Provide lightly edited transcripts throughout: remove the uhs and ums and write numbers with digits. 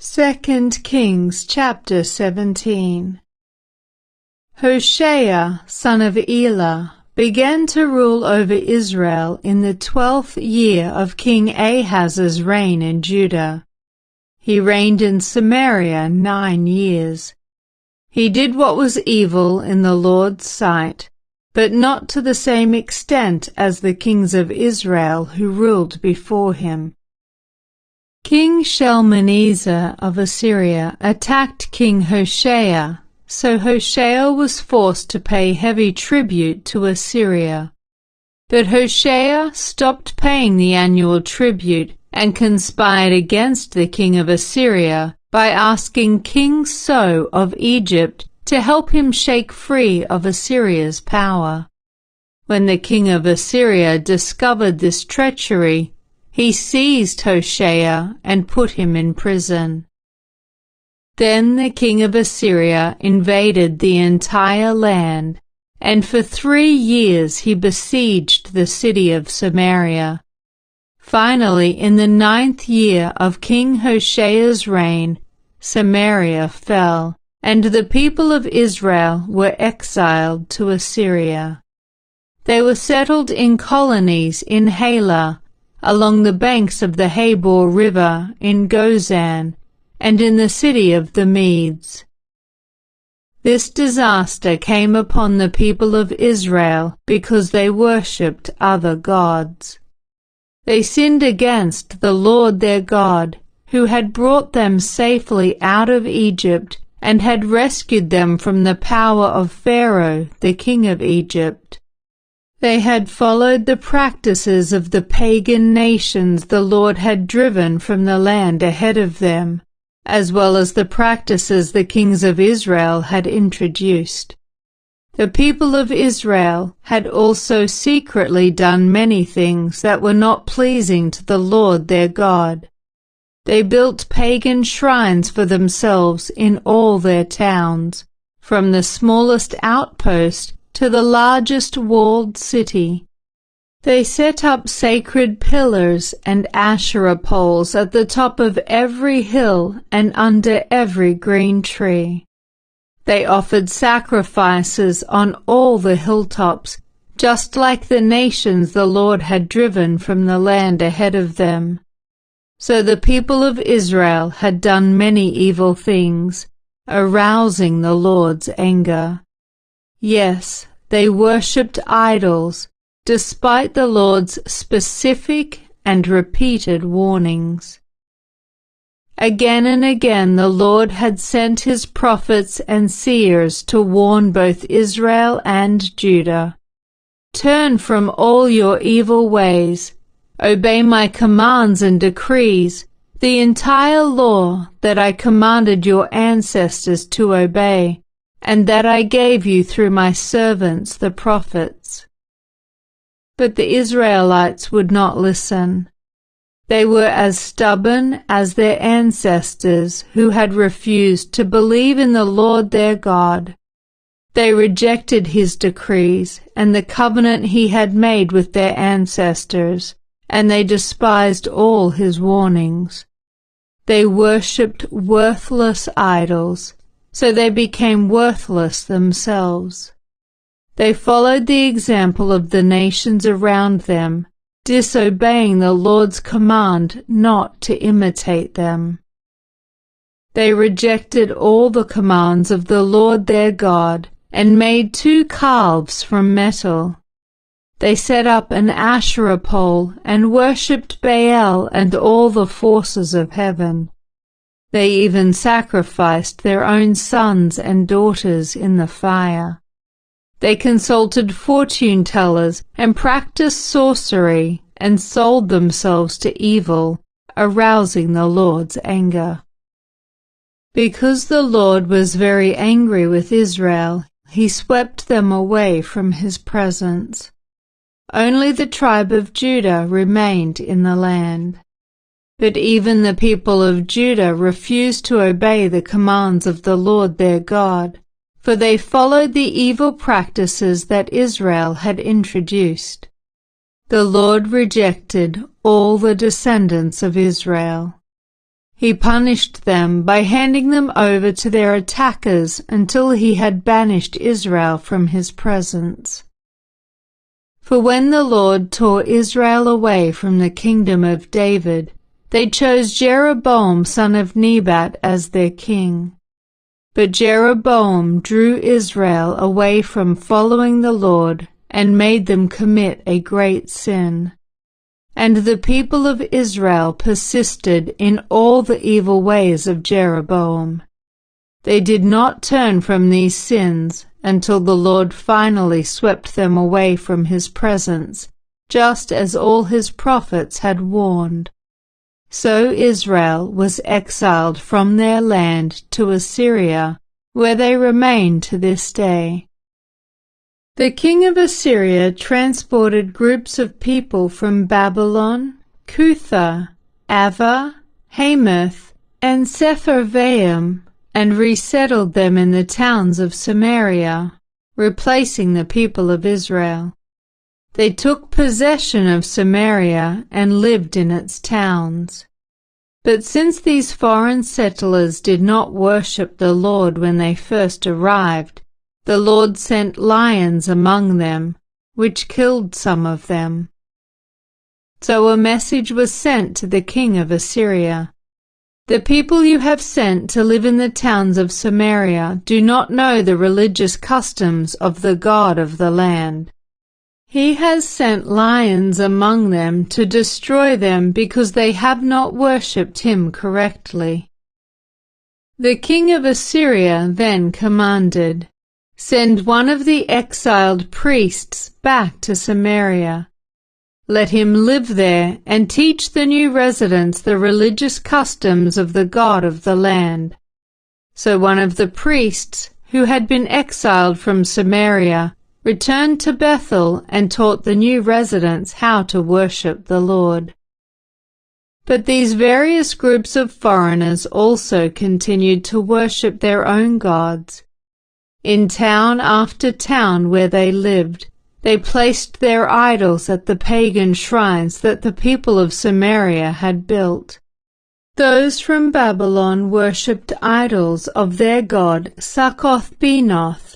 2 Kings chapter 17. Hoshea, son of Elah, began to rule over Israel in the 12th year of King Ahaz's reign in Judah. He reigned in Samaria 9 years. He did what was evil in the Lord's sight, but not to the same extent as the kings of Israel who ruled before him. King Shalmaneser of Assyria attacked King Hoshea, so Hoshea was forced to pay heavy tribute to Assyria. But Hoshea stopped paying the annual tribute and conspired against the king of Assyria by asking King So of Egypt to help him shake free of Assyria's power. When the king of Assyria discovered this treachery, he seized Hoshea and put him in prison. Then the king of Assyria invaded the entire land, and for 3 years he besieged the city of Samaria. Finally, in the 9th year of King Hoshea's reign, Samaria fell, and the people of Israel were exiled to Assyria. They were settled in colonies in Halah, along the banks of the Habor River in Gozan, and in the city of the Medes. This disaster came upon the people of Israel because they worshipped other gods. They sinned against the Lord their God, who had brought them safely out of Egypt and had rescued them from the power of Pharaoh, the king of Egypt. They had followed the practices of the pagan nations the Lord had driven from the land ahead of them, as well as the practices the kings of Israel had introduced. The people of Israel had also secretly done many things that were not pleasing to the Lord their God. They built pagan shrines for themselves in all their towns, from the smallest outpost to the largest walled city. They set up sacred pillars and Asherah poles at the top of every hill and under every green tree. They offered sacrifices on all the hilltops, just like the nations the Lord had driven from the land ahead of them. So the people of Israel had done many evil things, arousing the Lord's anger. Yes, they worshipped idols, despite the Lord's specific and repeated warnings. Again and again the Lord had sent his prophets and seers to warn both Israel and Judah. Turn from all your evil ways, obey my commands and decrees, the entire law that I commanded your ancestors to obey, and that I gave you through my servants the prophets. But the Israelites would not listen. They were as stubborn as their ancestors who had refused to believe in the Lord their God. They rejected his decrees and the covenant he had made with their ancestors, and they despised all his warnings. They worshipped worthless idols, so they became worthless themselves. They followed the example of the nations around them, disobeying the Lord's command not to imitate them. They rejected all the commands of the Lord their God and made 2 calves from metal. They set up an Asherah pole and worshipped Baal and all the forces of heaven. They even sacrificed their own sons and daughters in the fire. They consulted fortune-tellers and practiced sorcery and sold themselves to evil, arousing the Lord's anger. Because the Lord was very angry with Israel, he swept them away from his presence. Only the tribe of Judah remained in the land. But even the people of Judah refused to obey the commands of the Lord their God, for they followed the evil practices that Israel had introduced. The Lord rejected all the descendants of Israel. He punished them by handing them over to their attackers until he had banished Israel from his presence. For when the Lord tore Israel away from the kingdom of David, they chose Jeroboam son of Nebat as their king. But Jeroboam drew Israel away from following the Lord and made them commit a great sin. And the people of Israel persisted in all the evil ways of Jeroboam. They did not turn from these sins until the Lord finally swept them away from his presence, just as all his prophets had warned. So Israel was exiled from their land to Assyria, where they remain to this day. The king of Assyria transported groups of people from Babylon, Cutha, Ava, Hamath, and Sepharvaim, and resettled them in the towns of Samaria, replacing the people of Israel. They took possession of Samaria and lived in its towns. But since these foreign settlers did not worship the Lord when they first arrived, the Lord sent lions among them, which killed some of them. So a message was sent to the king of Assyria. The people you have sent to live in the towns of Samaria do not know the religious customs of the God of the land. He has sent lions among them to destroy them because they have not worshipped him correctly. The king of Assyria then commanded, "Send one of the exiled priests back to Samaria. Let him live there and teach the new residents the religious customs of the God of the land." So one of the priests, who had been exiled from Samaria, returned to Bethel and taught the new residents how to worship the Lord. But these various groups of foreigners also continued to worship their own gods. In town after town where they lived, they placed their idols at the pagan shrines that the people of Samaria had built. Those from Babylon worshipped idols of their god Succoth-Benoth.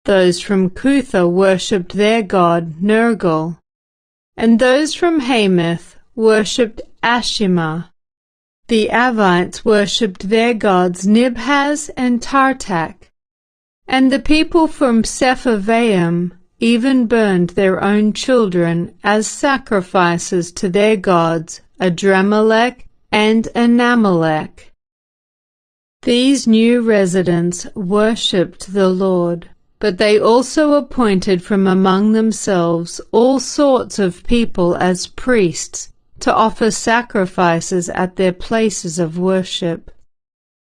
Those from Cutha worshipped their god Nergal. And those from Hamath worshipped Ashima. The Avites worshipped their gods Nibhaz and Tartak. And the people from Sepharvaim even burned their own children as sacrifices to their gods Adramelech and Anamelech. These new residents worshipped the Lord, but they also appointed from among themselves all sorts of people as priests to offer sacrifices at their places of worship.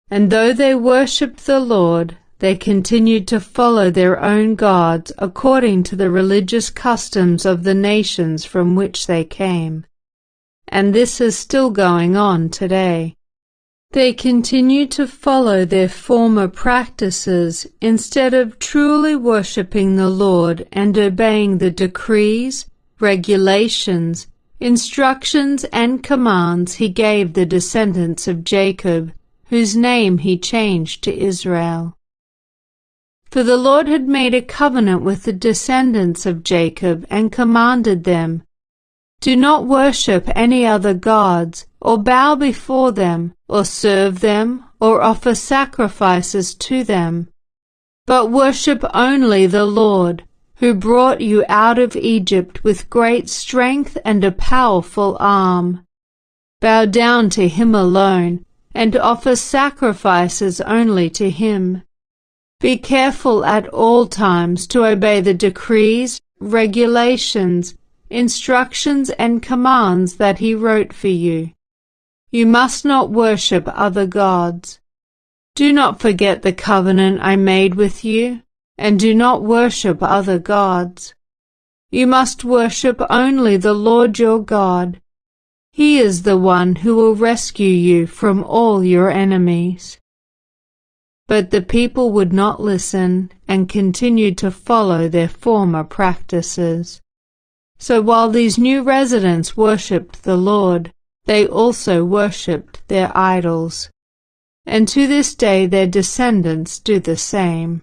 And though they worshipped the Lord, they continued to follow their own gods according to the religious customs of the nations from which they came. And this is still going on today. They continue to follow their former practices instead of truly worshipping the Lord and obeying the decrees, regulations, instructions, and commands he gave the descendants of Jacob, whose name he changed to Israel. For the Lord had made a covenant with the descendants of Jacob and commanded them, "Do not worship any other gods, or bow before them, or serve them, or offer sacrifices to them, but worship only the Lord, who brought you out of Egypt with great strength and a powerful arm. Bow down to him alone, and offer sacrifices only to him. Be careful at all times to obey the decrees, regulations, instructions, and commands that he wrote for you. You must not worship other gods. Do not forget the covenant I made with you, and do not worship other gods. You must worship only the Lord your God. He is the one who will rescue you from all your enemies." But the people would not listen and continued to follow their former practices. So while these new residents worshipped the Lord, They also worshipped their idols, and to this day their descendants do the same.